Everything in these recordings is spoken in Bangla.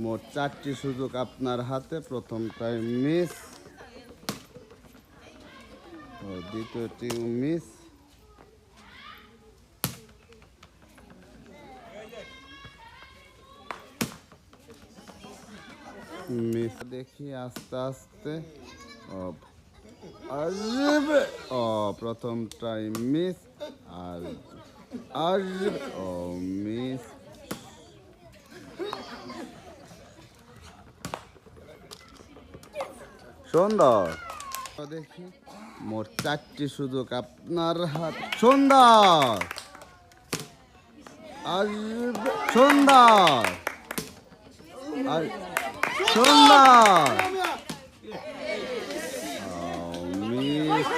মোট 4টি সুযোগ আপনার হাতে। প্রথমটাই মিস, ও দ্বিতীয়টি মিস, মিস। দেখি আস্তে আস্তে। ও আসবে, ও প্রথমটাই মিস, আর আসবে, ও মিস। সুন্দর। দেখি মোট 4টি সুযোগ আপনার হাত। সুন্দর, আসবে, সুন্দর, আর সুন্দর, মিস।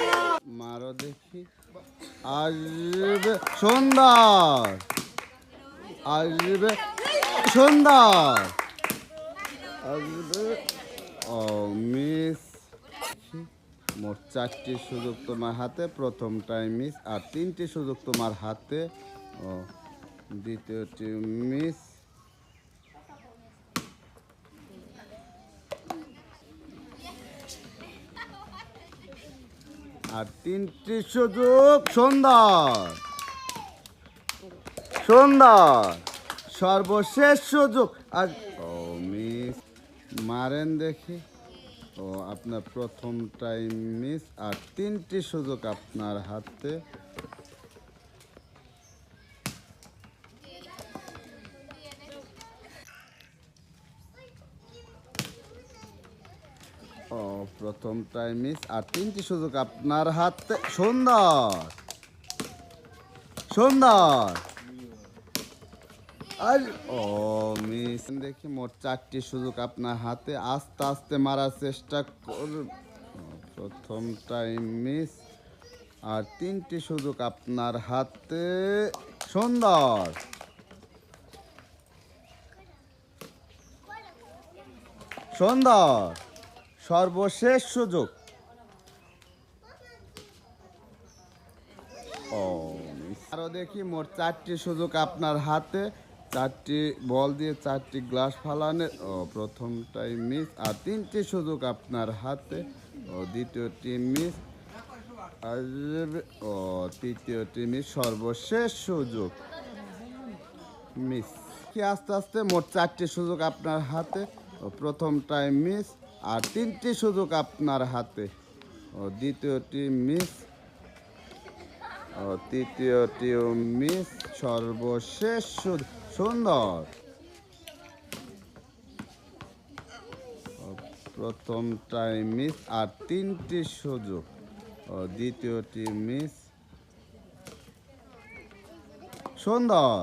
মারো দেখি, আসবে, সুন্দর, আসবে, সুন্দর, আসবে, ও মিস। মোট 4টি সুযোগ তোমার হাতে। প্রথমটাই মিস, আর 3টি সুযোগ তোমার হাতে। ও দ্বিতীয়টি মিস, আর 3টি সুযোগ। সুন্দর, সুন্দর, সর্বশেষ সুযোগ। আর ও মিস। মারেন দেখি। ও আপনার প্রথমটাই মিস, আর 3টি সুযোগ আপনার হাতে। ও প্রথমটাই মিস, আর 3টি সুযোগ আপনার হাতে। সুন্দর, সুন্দর, আর ও মিস। দেখি মোট 4টি সুযোগ আপনার হাতে। আস্তে আস্তে মারার চেষ্টা কর। প্রথমটাই মিস, আর 3টি সুযোগ আপনার হাতে। সুন্দর, সুন্দর, সর্বশেষ সুযোগ। ও আরো দেখি মোট 4টি সুযোগ আপনার হাতে। 4টি বল দিয়ে 4টি গ্লাস ফালানের। ও প্রথমটাই মিস, আর 3টি সুযোগ আপনার হাতে। ও দ্বিতীয়টি মিস, আর ও তৃতীয়টি মিস, সর্বশেষ সুযোগ মিস। কি আস্তে আস্তে মোট 4টি সুযোগ আপনার হাতে। ও প্রথমটাই মিস, আর 3টি সুযোগ আপনার হাতে। ও দ্বিতীয়টি মিস, ও তৃতীয়টিও মিস, সর্বশেষ সুন্দর। প্রথমটাই মিস, আর 3টি সুযোগ। ও দ্বিতীয়টি মিস, সুন্দর,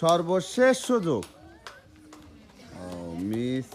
সর্বশেষ সুযোগ। ও মিস।